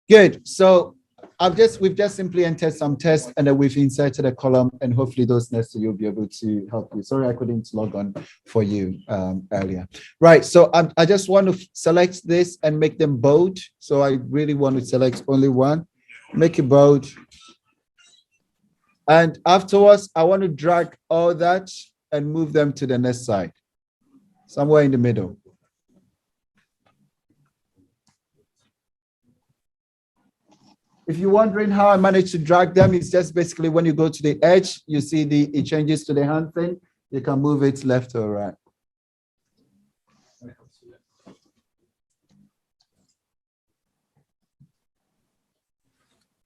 Good. So we've just simply entered some tests and then we've inserted a column and hopefully those next to you'll be able to help you. Sorry, I couldn't log on for you earlier. Right. So I just want to select this and make them bold. So I really want to select only one, make it bold. And afterwards, I want to drag all that and move them to the next side, somewhere in the middle. If you're wondering how I managed to drag them, it's just basically when you go to the edge, you see it changes to the hand thing. You can move it left or right.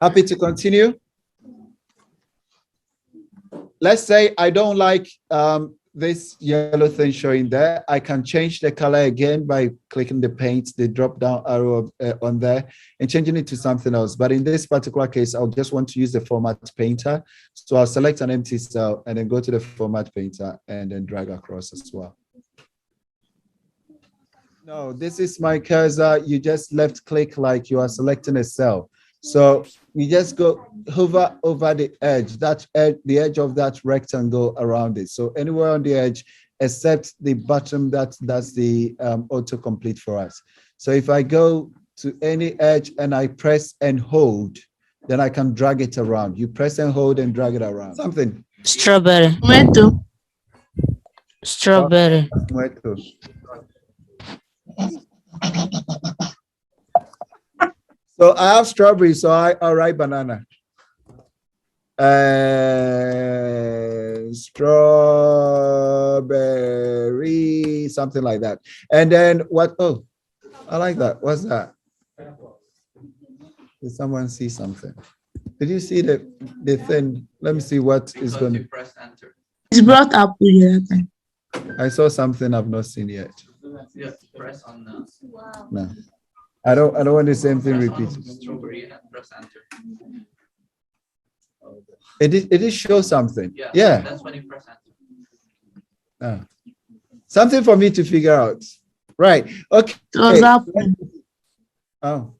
Happy to continue? Let's say I don't like this yellow thing showing there. I can change the color again by clicking the paint, the drop down arrow on there and changing it to something else. But in this particular case, I'll just want to use the format painter. So I'll select an empty cell and then go to the format painter and then drag across as well. No, this is my cursor. You just left click like you are selecting a cell. So you just go hover over the edge, the edge of that rectangle around it. So anywhere on the edge, except the bottom that's the autocomplete for us. So if I go to any edge and I press and hold, then I can drag it around. You press and hold and drag it around. Something. Strawberry. Tomato. Strawberry. Tomato. So I have strawberry, so I'll write banana. Strawberry, something like that. And then what? Oh, I like that. What's that? Did someone see something? Did you see the thing? Let me see what is going to press enter. It's brought up with you that time. I saw something I've not seen yet. You have to press on No. I don't want the same thing repeated. strawberry and press enter. It did show something. Yeah. That's when you press enter. Something for me to figure out. Right. Okay. It was up. Oh.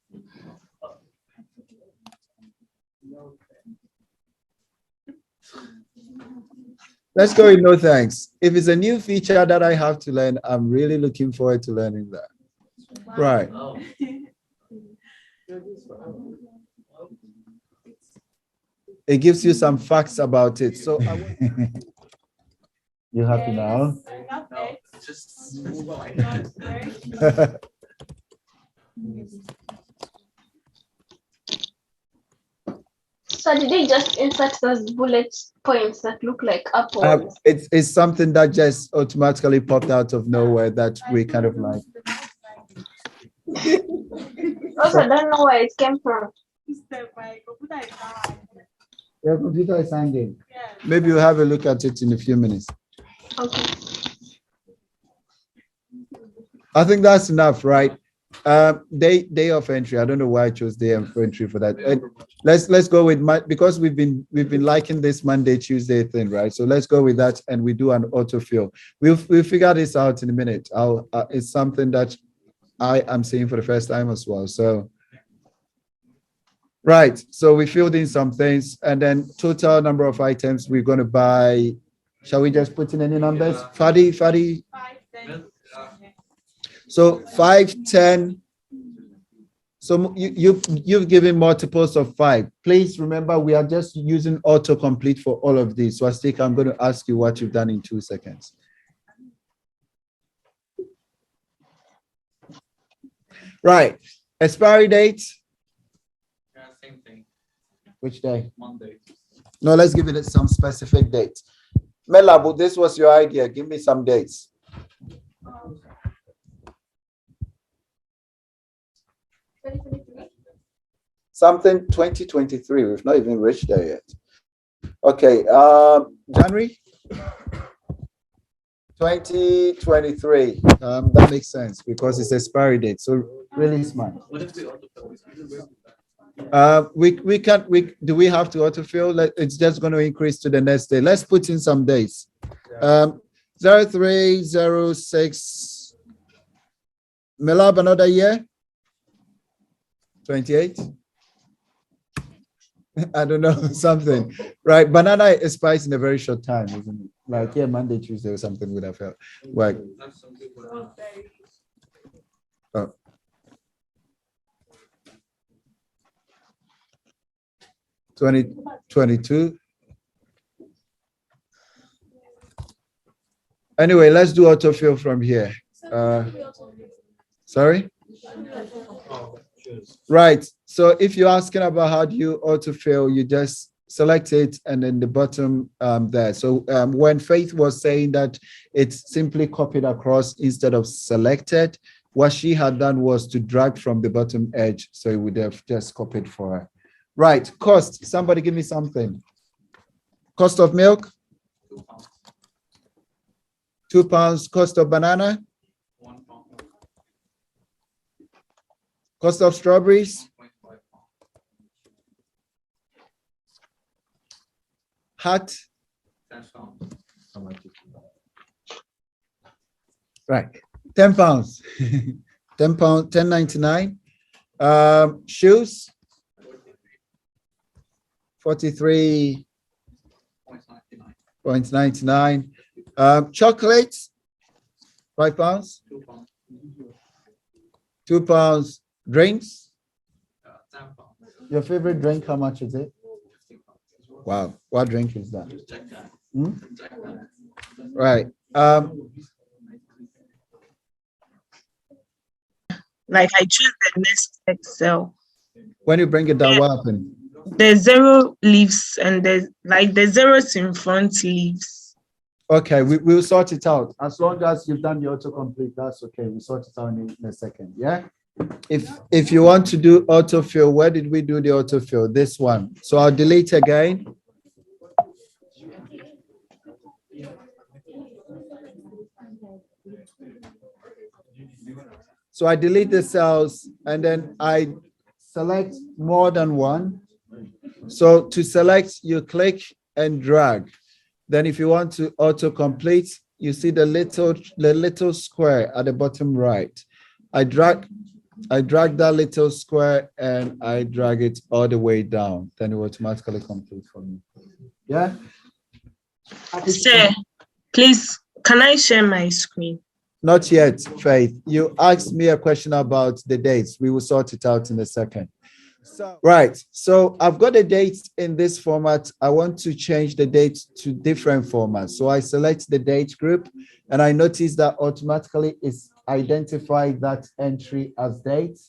Let's go with no thanks. If it's a new feature that I have to learn, I'm really looking forward to learning that. Right. Oh. It gives you some facts about it. So you happy now? No, just So did they just insert those bullet points that look like apples? It's something that just automatically popped out of nowhere that we kind of like. Also, I don't know where it came from. Your computer is hanging. Maybe you'll have a look at it in a few minutes. Okay. I think that's enough, right? Day of entry. I don't know why I chose day of entry for that. And let's go with because we've been liking this Monday, Tuesday thing, right? So let's go with that, and we do an autofill. We'll figure this out in a minute. It's something that I am seeing for the first time as well. So right. So we filled in some things, and then total number of items we're going to buy. Shall we just put in any numbers? Fadi. 5, 10. So 5, 10. So you've given multiples of 5. Please remember we are just using autocomplete for all of these. So Astika, I'm going to ask you what you've done in 2 seconds. Right. Expiry date. yeah, same thing. Which day? Monday. No, let's give it some specific date. Melabu, this was your idea. Give me some dates. Something 2023. We've not even reached there yet. Okay. January 2023. That makes sense because it's expiry date. So really smart. What if we autofill? Do we have to autofill? It's just going to increase to the next day. Let's put in some days. 0306. Melab, another year. 28. I don't know, something, right? Banana expires in a very short time, isn't it? Like, yeah, Monday, Tuesday or something would have felt. Like, That's some good one. oh. Twenty 22. Anyway, let's do autofill from here. Sorry? Right. So if you're asking about how do you autofill, you just select it and then the bottom there. So when Faith was saying that it's simply copied across instead of selected, what she had done was to drag from the bottom edge. So it would have just copied for her. Right. Cost. Somebody give me something. Cost of milk, £2. Cost of banana, 1 pound. cost of strawberries, 1.5 pound. hat. 10 pound. Right. £10. £10, £10.99. Shoes, 43.99. 0.99. Chocolates, £5. 2 pound. £2. Drinks. 10 pound. Your favorite drink, how much is it? 15 pound. Wow. What drink is that? Jack that. Hmm? Jack that. Right. Like I choose the next Excel. When you bring it down, what happened? The zero leaves and the zeros in front leaves. Okay, we'll sort it out. As long as you've done the autocomplete, that's okay. We'll sort it out in a second. Yeah. If you want to do autofill, where did we do the autofill? This one. So I'll delete again. So I delete the cells and then I select more than one. So to select, you click and drag. Then if you want to autocomplete, you see the little square at the bottom right. I drag that little square and I drag it all the way down. Then it will automatically complete for me. Yeah? Sir, please, can I share my screen? Not yet, Faith. You asked me a question about the dates. We will sort it out in a second. So, right. So I've got the dates in this format. I want to change the dates to different formats. So I select the date group and I notice that automatically it's identified that entry as date.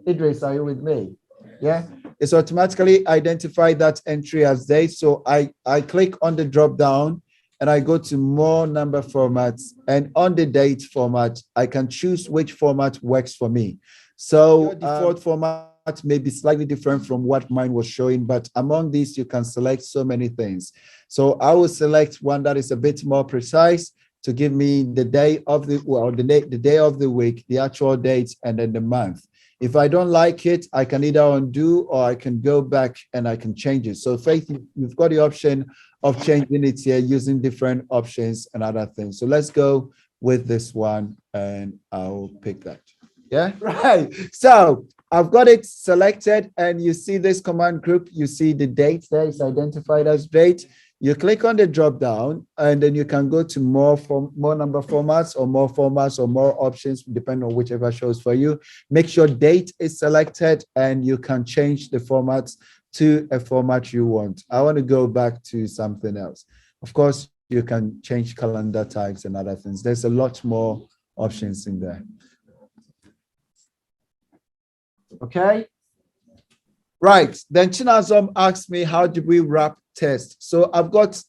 Idris, are you with me? Yeah. It's automatically identified that entry as date. So I click on the drop down and I go to more number formats, and on the date format, I can choose which format works for me. So your default format may be slightly different from what mine was showing, but among these, you can select so many things. So I will select one that is a bit more precise to give me the day of the, well, the day of the week, the actual date, and then the month. If I don't like it, I can either undo or I can go back and I can change it. So Faith, you've got the option of changing it here using different options and other things. So let's go with this one and I'll pick that. Yeah, right. So I've got it selected and you see this command group, you see the date there is identified as date. You click on the drop down and then you can go to more number formats or more options, depending on whichever shows for you. Make sure date is selected and you can change the formats to a format you want. I want to go back to something else. Of course, you can change calendar types and other things. There's a lot more options in there. Okay. Right. Then Chinazom asked me, how do we wrap test? So I've got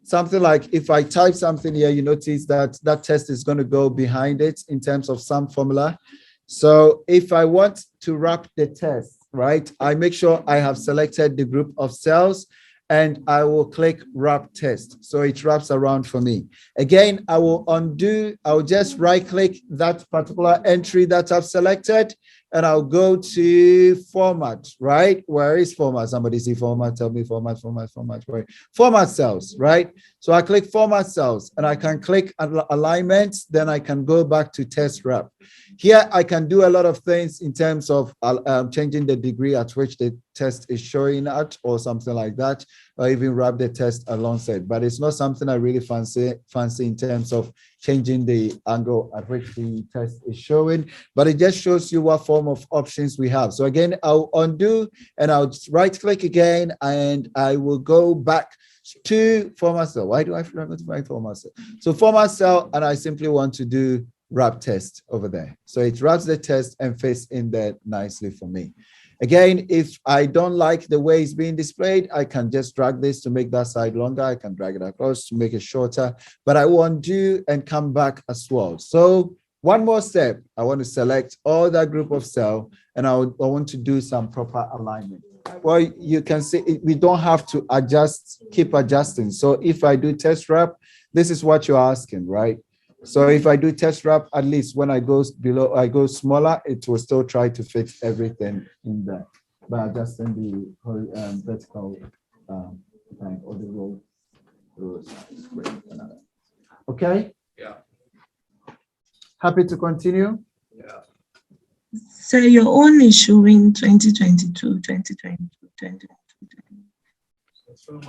something like, if I type something here, you notice that that test is going to go behind it in terms of some formula. So if I want to wrap the test, right, I make sure I have selected the group of cells and I will click wrap test. So it wraps around for me. Again, I will undo, I will just right click that particular entry that I've selected and I'll go to format, right? Where is format? Somebody see format, tell me format, where? Format cells, right? So I click format cells and I can click alignment, then I can go back to test wrap. Here I can do a lot of things in terms of changing the degree at which the test is showing at or something like that, or even wrap the test alongside. But it's not something I really fancy in terms of changing the angle at which the test is showing, but it just shows you what form of options we have. So again, I'll undo and I'll right click again and I will go back to format cell. Why do I forget to find format cell? So format cell, and I simply want to do wrap test over there. So it wraps the test and fits in there nicely for me. Again, if I don't like the way it's being displayed, I can just drag this to make that side longer. I can drag it across to make it shorter, but I will undo and come back as well. So one more step, I want to select all that group of cell and I want to do some proper alignment. Well, you can see we don't have to adjust, keep adjusting. So if I do test wrap, this is what you're asking, right? So if I do test wrap, at least when I go below, I go smaller, it will still try to fit everything in there by adjusting the vertical or the row. Okay? Yeah. Happy to continue? Yeah. So your own is showing 2022, 2022, 2022. So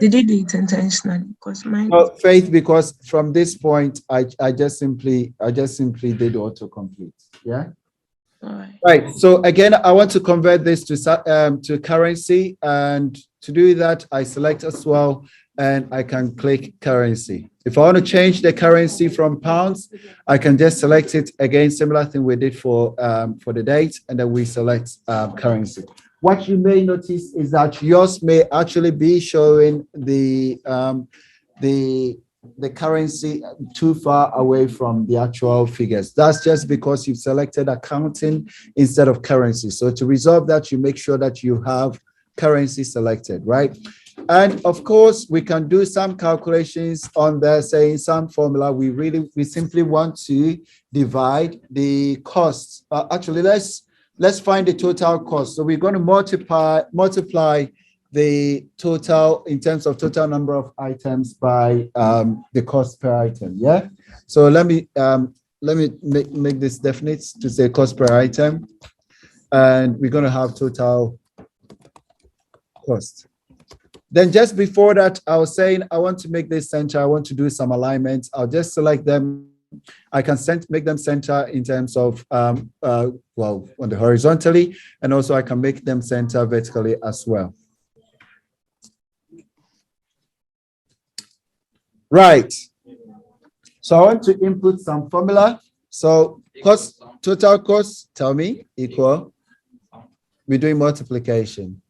Did you do it intentionally? Because mine. Oh, Faith, because from this point, I just simply did autocomplete. Yeah. All right. Right. So again, I want to convert this to currency, and to do that, I select as well, and I can click currency. If I want to change the currency from pounds, I can just select it again. Similar thing we did for the date, and then we select currency. What you may notice is that yours may actually be showing the currency too far away from the actual figures. That's just because you've selected accounting instead of currency. So to resolve that, you make sure that you have currency selected, right? And of course, we can do some calculations on there, saying some formula. We simply want to divide the costs. Actually, let's find the total cost. So we're going to multiply the total in terms of total number of items by the cost per item. Yeah. So let me make this definite to say cost per item, and we're going to have total cost. Then just before that, I was saying I want to make this center. I want to do some alignments. I'll just select them. I can make them center in terms of, well, on the horizontally, and also I can make them center vertically as well. Right. So I want to input some formula. So cost, total cost, tell me, equal. We're doing multiplication.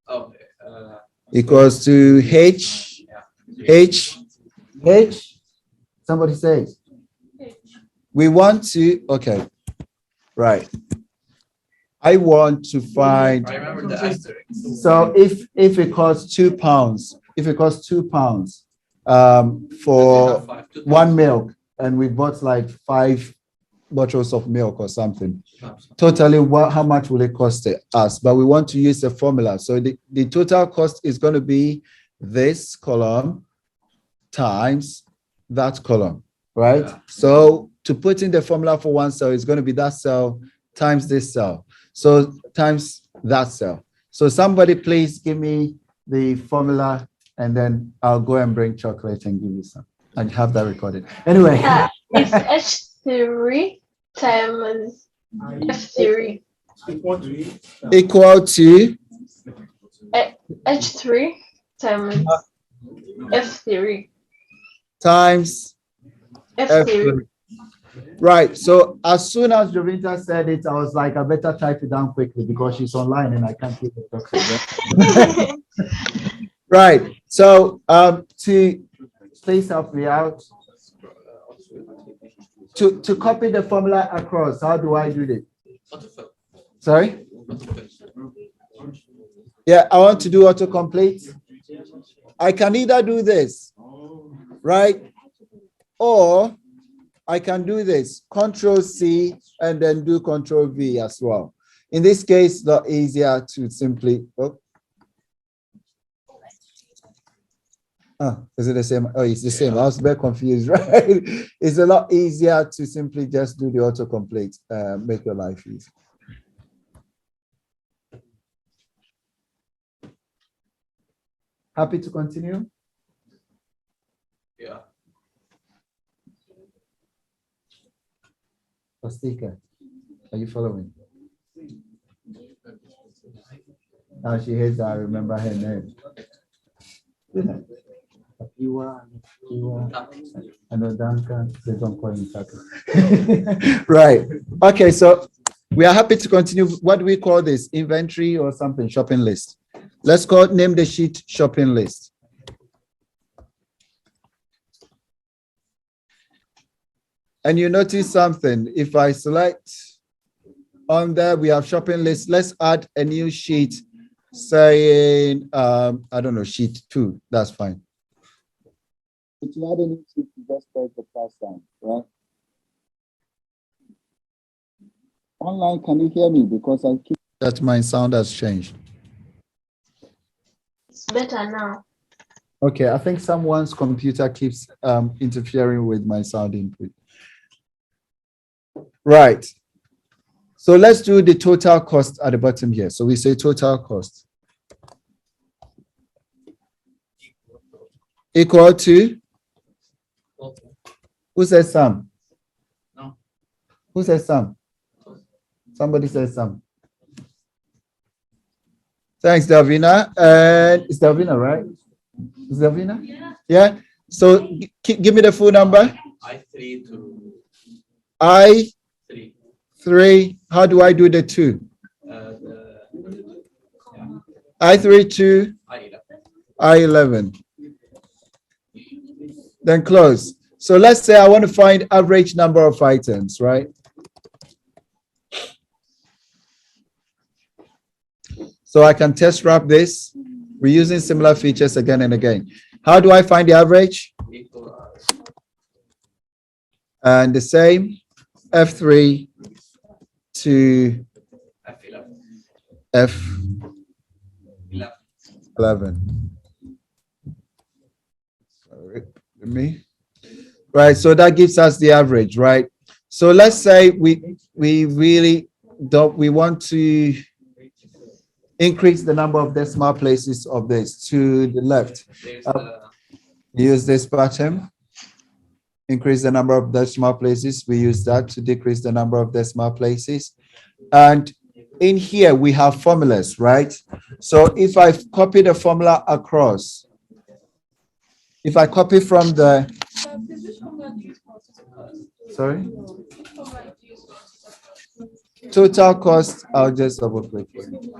Okay. Equals to H. Somebody says. We want to, okay, right. I want to find. I remember the asterisk. So if it costs £2, if it costs £2 for 1 milk, and we bought like 5 bottles of milk or something, totally how much will it cost us? But we want to use a formula. So the total cost is going to be this column times that column, right? Yeah. So to put in the formula for one cell, it's going to be that cell times this cell. So times that cell. So somebody please give me the formula, and then I'll go and bring chocolate and give you some. I have that recorded. Anyway. It's H3 times F3. Equal to H3 times F3. Times F3. Right. So as soon as Jovinta said it, I was like, I better type it down quickly because she's online and I can't keep it talking. Right. So to space help me out. To copy the formula across, how do I do it? Sorry? Yeah, I want to do autocomplete. I can either do this, right? Or I can do this, Control C, and then do Control V as well. In this case, it's not easier to simply, is it the same? Oh, it's the same. I was very confused, right? It's a lot easier to simply just do the autocomplete, make your life easy. Happy to continue? Yeah. Ostika, are you following? Now she hates that I remember her name. I know Duncan, they don't call him Taka. Right. Okay, so we are happy to continue. What do we call this? Inventory or something? Shopping list. Let's name the sheet shopping list. And you notice something. If I select on there, we have shopping list. Let's add a new sheet saying, I don't know, sheet 2. That's fine. If you add a new sheet, you just press the plus sign, right? Online, can you hear me? Because I keep that my sound has changed. It's better now. Okay, I think someone's computer keeps interfering with my sound input. Right. So let's do the total cost at the bottom here. So we say total cost equal to, who says sum? No. Who says sum? Somebody says sum. Thanks, Davina. And it's Davina, right? Is Davina? Yeah. So give me the full number. I3 to I3. How do I do the 2? I3 to I11. Then close. So let's say I want to find average number of items, right? So I can test wrap this. We're using similar features again and again. How do I find the average? And the same, F3 to F11. Sorry, me. Right, so that gives us the average, right? So let's say we really don't, we want to increase the number of decimal places of this to the left. Use this pattern. Increase the number of decimal places. We use that to decrease the number of decimal places. And in here, we have formulas, right? So if I copy the formula across, if I copy from the, sorry? Total cost, I'll just double click for you.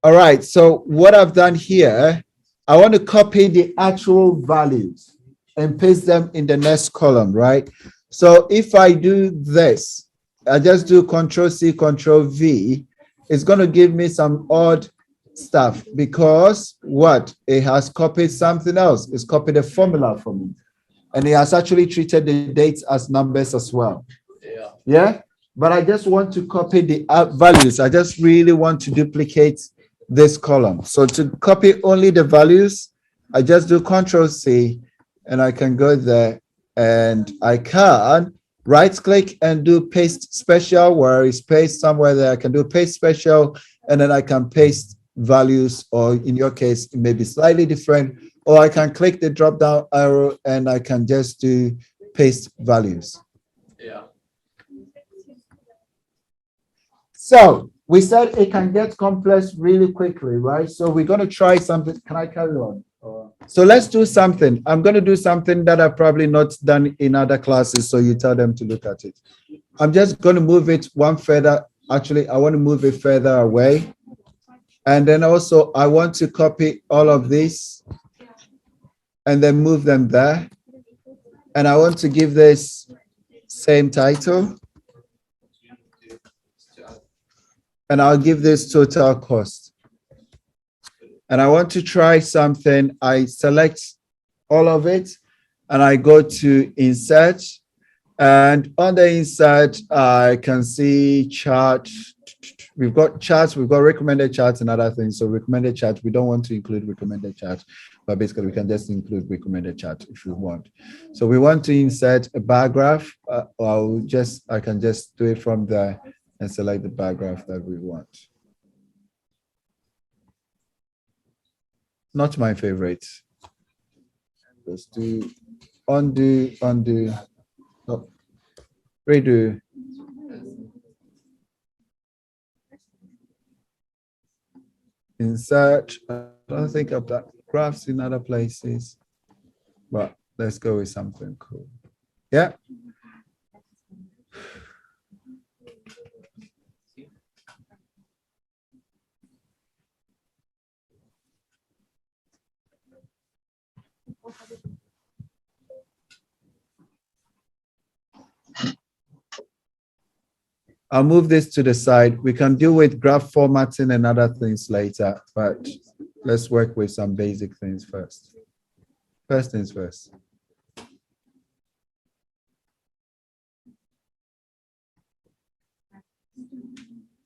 All right, so what I've done here, I want to copy the actual values and paste them in the next column, right? So if I do this, I just do Control C, Control V, it's going to give me some odd stuff because what? It has copied something else. It's copied a formula for me. And it has actually treated the dates as numbers as well. Yeah? But I just want to copy the values. I just really want to duplicate this column. So to copy only the values, I just do Control C and I can go there and I can right click and do paste special, where is paste somewhere there. I can do paste special and then I can paste values, or in your case, it may be slightly different, or I can click the drop down arrow and I can just do paste values. Yeah. So we said it can get complex really quickly, right? So we're going to try something. Can I carry on? So let's do something. I'm going to do something that I've probably not done in other classes, so you tell them to look at it. I'm just going to move it one further. Actually, I want to move it further away. And then also, I want to copy all of these and then move them there. And I want to give this same title. And I'll give this total cost. And I want to try something. I select all of it. and I go to insert, and on the insert, I can see chart. We've got charts, we've got recommended charts and other things. So recommended charts, we don't want to include recommended charts, but basically we can just include recommended charts if we want. So we want to insert a bar graph. I can just do it from there and select the bar graph that we want. Not my favorite. Let's do undo, oh, redo. Insert. I don't think I've got graphs in other places, but let's go with something cool. Yeah. I'll move this to the side. We can deal with graph formatting and other things later, but let's work with some basic things first. First things first.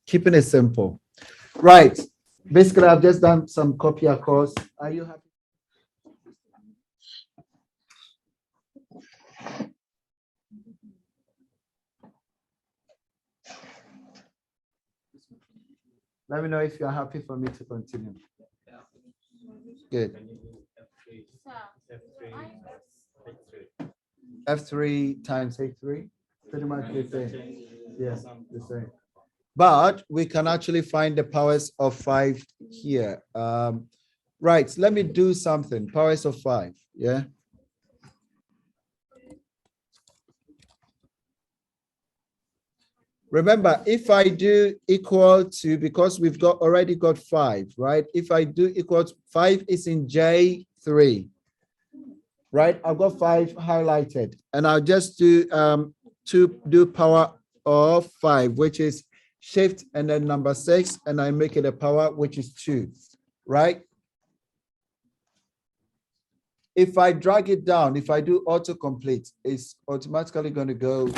Keeping it simple. Right. Basically, I've just done some copy across. Are you happy? Let me know if you're happy for me to continue. Good. F3 times H3, pretty much the same. Yeah, the same. But we can actually find the powers of 5 here. Right, let me do something. Powers of 5, yeah. Remember, if I do equal to, because we've already got 5, right? If I do equal to 5 is in J3, right? I've got 5 highlighted, and I'll just do power of 5, which is shift and then number 6, and I make it a power, which is 2, right? If I drag it down, if I do autocomplete, it's automatically going to go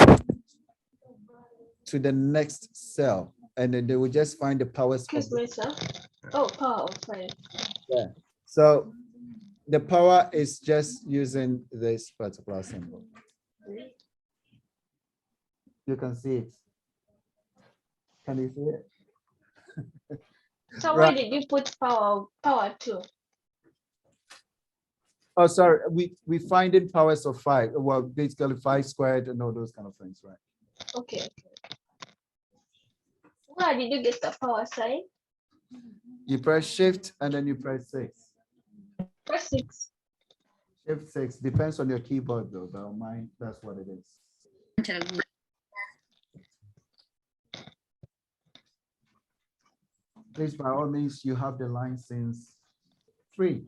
to the next cell, and then they will just find the powers. Excuse me, sir. Oh, power of 5. Yeah. So the power is just using this particular symbol. You can see it. Can you see it? So Right. where did you put power 2? Oh, sorry. We find in powers of 5. Well, basically 5 squared and all those kind of things, right? Okay. Where did you get the power sign? You press shift and then you press 6. Press 6. Shift 6 depends on your keyboard though, but on mine, that's what it is. Please, by all means, you have the license free.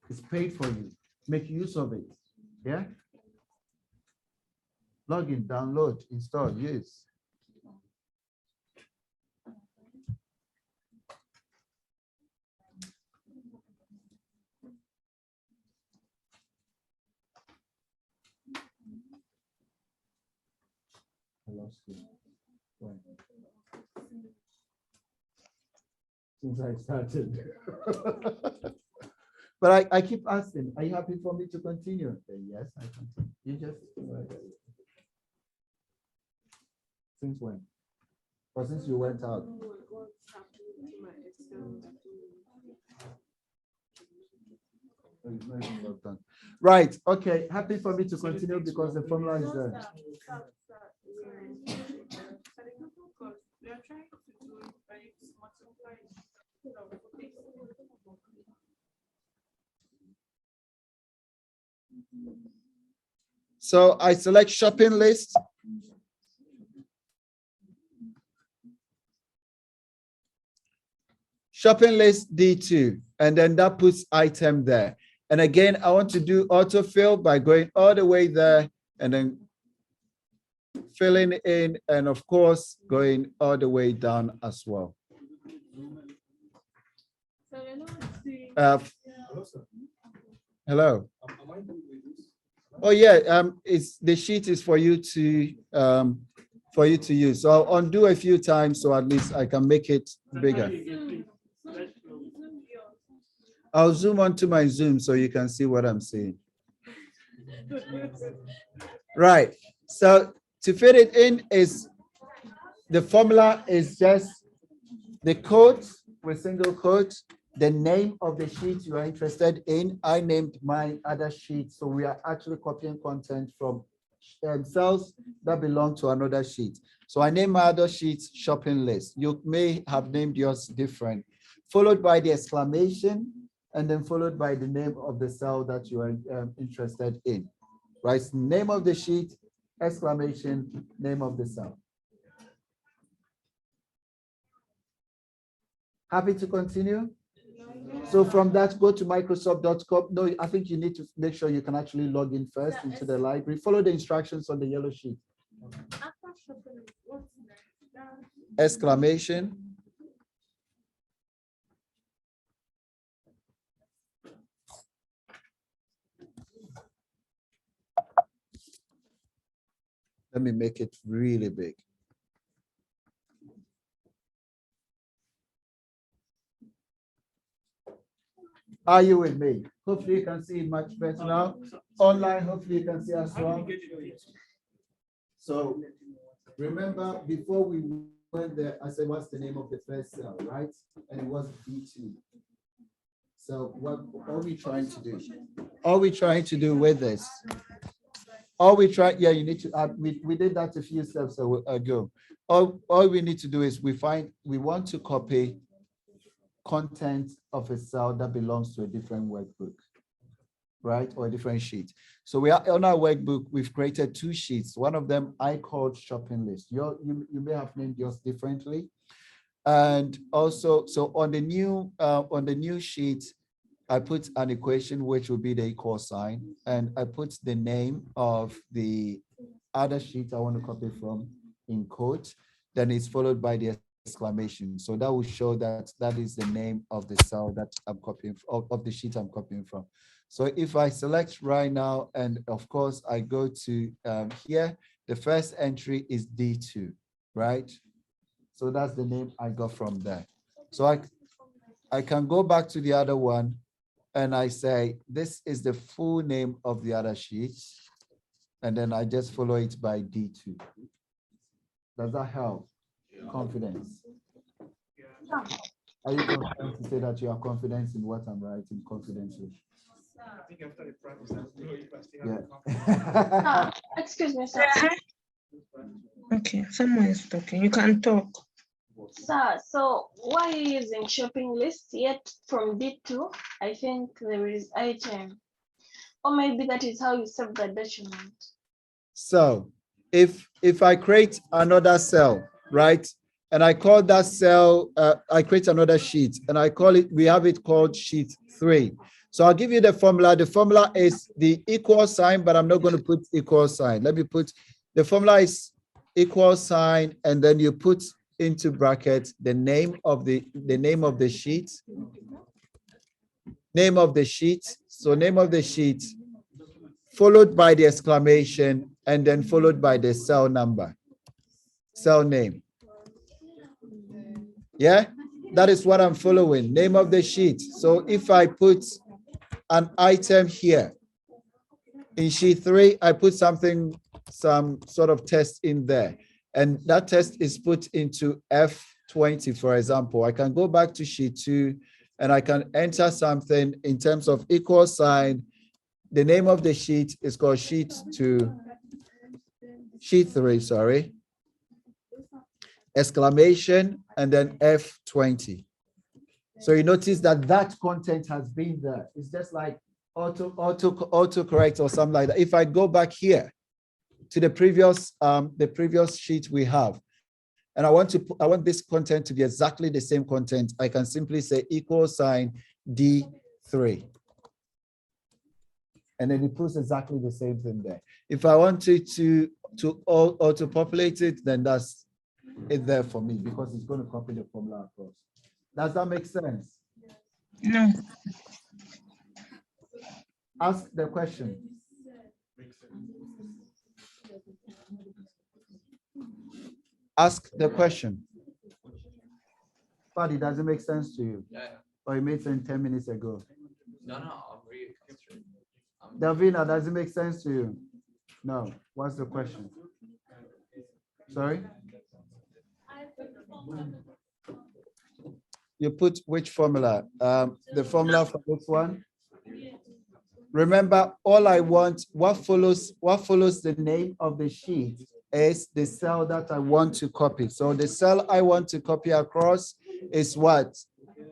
It's paid for you. Make use of it. Yeah. Log in, download, install, use. I lost you. When? Since I started. But I keep asking, are you happy for me to continue? Yes, I continue. You just since when? Or since you went out? Right. Okay. Happy for me to continue because the formula is there. So I select shopping list. Shopping list D2, and then that puts item there. And again, I want to do autofill by going all the way there and then filling in, and of course, going all the way down as well. Hello. Oh yeah, it's the sheet is for you to use. So I'll undo a few times so at least I can make it bigger. I'll zoom onto my Zoom so you can see what I'm saying. Right. So to fit it in is the formula is just the code with single quote, the name of the sheet you are interested in. I named my other sheet. So we are actually copying content from cells that belong to another sheet. So I named my other sheet shopping list. You may have named yours different, followed by the exclamation, and then followed by the name of the cell that you are interested in. Right? Name of the sheet, exclamation, name of the cell. Happy to continue? So from that, go to Microsoft.com. No, I think you need to make sure you can actually log in first into the library. Follow the instructions on the yellow sheet. Exclamation. Let me make it really big. Are you with me? Hopefully you can see it much better now. Online, hopefully you can see as well. So remember, before we went there, I said, what's the name of the first cell, right? And it was D2. So what are we trying to do? All we're trying to do with this, you need to add, we did that a few steps ago. All we need to do is we want to copy content of a cell that belongs to a different workbook, right? Or a different sheet. So we are on our workbook, we've created two sheets. One of them I called shopping list. You may have named yours differently. And also, so on the new sheet, I put an equation which will be the equal sign, and I put the name of the other sheet I want to copy from in quote, then it's followed by the exclamation. So that will show that that is the name of the cell that I'm copying of the sheet I'm copying from. So if I select right now, and of course I go to here, the first entry is D2, right? So that's the name I got from there. So I can go back to the other one and I say, this is the full name of the other sheet. And then I just follow it by D2. Does that help? Confidence. Are you confident to say that you are confident in what I'm writing confidently? I think after the practice, Yeah. Excuse me, sir. Okay, someone is talking. You can talk. Sir, so why are you using shopping list? Yet from D2, I think there is item. Or maybe that is how you save the document. So if I create another cell, right? And I call that cell, I create another sheet and I call it, we have it called sheet 3. So I'll give you the formula. The formula is the equal sign, but I'm not going to put equal sign. Let me put, the formula is equal sign, and then you put into brackets the name of the sheet. Name of the sheet. So name of the sheet, followed by the exclamation, and then followed by the cell number, cell name. Yeah, that is what I'm following, name of the sheet. So if I put an item here in sheet 3, I put some sort of text in there, and that text is put into F20, for example. I can go back to sheet 2 and I can enter something in terms of equal sign. The name of the sheet is called sheet 3, sorry. Exclamation, and then F20. So you notice that that content has been there. It's just like auto correct or something like that. If I go back here to the previous sheet we have, and I want this content to be exactly the same content, I can simply say equal sign D3. And then it puts exactly the same thing there. If I wanted to auto populate it, then that's it there for me, because it's going to copy the formula across. Does that make sense? No. Ask the question. Ask the question. But it doesn't make sense to you. Yeah. Or it made sense 10 minutes ago. No, I'm really concerned. Davina, does it make sense to you? No. What's the question? Sorry? You put which formula? The formula for this one? Remember, all I want, what follows the name of the sheet is the cell that I want to copy. So the cell I want to copy across is what?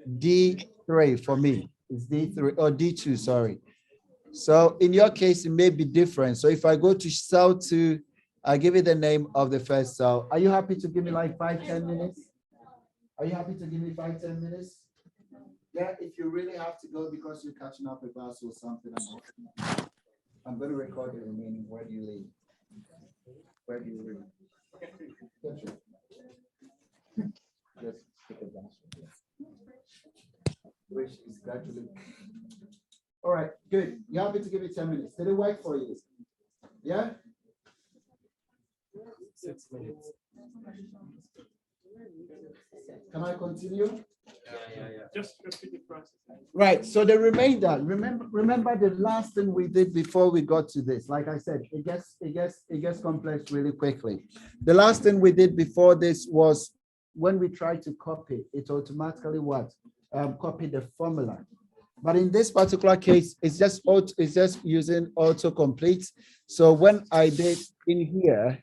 D3 for me. It's D3 or D2, sorry. So in your case, it may be different. So if I go to cell 2, I give it the name of the first cell. Are you happy to give me like 5-10 minutes? Are you happy to give me 5-10 minutes? Yeah, if you really have to go because you're catching up with us or something, I'm going to record the remaining. Where do you leave? Where do you leave? Just take a dash. Which is gradually. All right, good. You happy to give me 10 minutes? Did it work for you? Yeah? 6 minutes. Can I continue? Yeah. Just repeat the process. Right. So the remainder, remember the last thing we did before we got to this. Like I said, it gets complex really quickly. The last thing we did before this was when we try to copy, it automatically what? Copy the formula. But in this particular case, it's just using autocomplete. So when I did in here,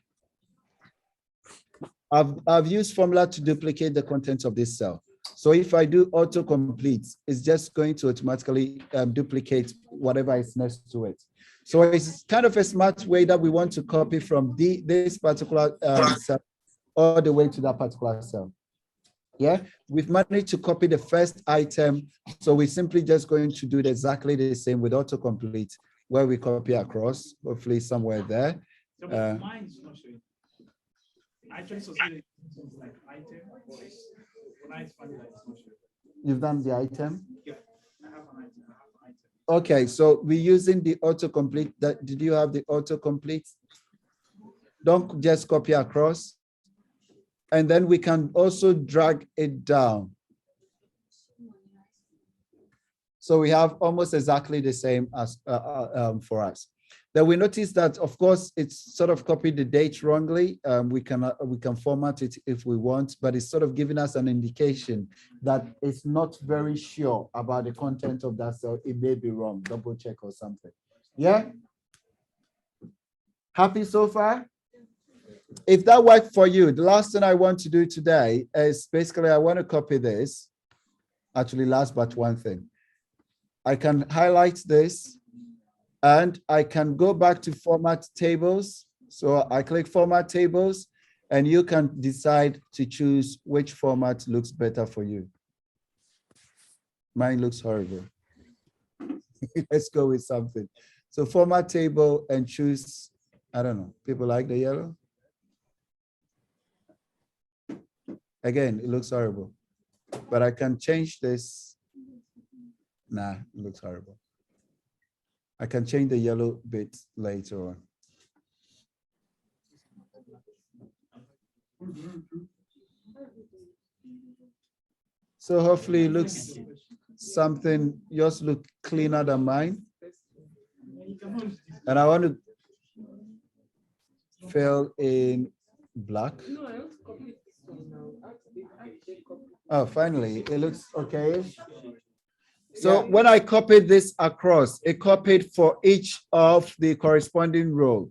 I've used formula to duplicate the contents of this cell. So if I do autocomplete, it's just going to automatically duplicate whatever is next to it. So it's kind of a smart way that we want to copy from this particular cell all the way to that particular cell. Yeah, we've managed to copy the first item. So we're simply just going to do exactly the same with autocomplete, where we copy across, hopefully somewhere there. So but mine is not showing. I actually succeeded like item, but when I find that it's not showing. You've done the item? Yeah, I have an item. Okay, so we're using the autocomplete. Did you have the autocomplete? Don't just copy across. And then we can also drag it down. So we have almost exactly the same as for us. Then we notice that, of course, it's sort of copied the date wrongly. We can format it if we want, but it's sort of giving us an indication that it's not very sure about the content of that cell. It may be wrong. Double check or something. Yeah. Happy so far? If that worked for you, the last thing I want to do today is basically I want to copy this. Actually, last but one thing. I can highlight this and I can go back to format tables. So I click format tables and you can decide to choose which format looks better for you. Mine looks horrible. Let's go with something. So format table and choose, I don't know, people like the yellow? Again, it looks horrible, but I can change this. Nah, it looks horrible. I can change the yellow bit later on. So hopefully it looks something, yours look cleaner than mine. And I want to fill in black. Oh, finally, it looks okay. So when I copied this across, it copied for each of the corresponding row.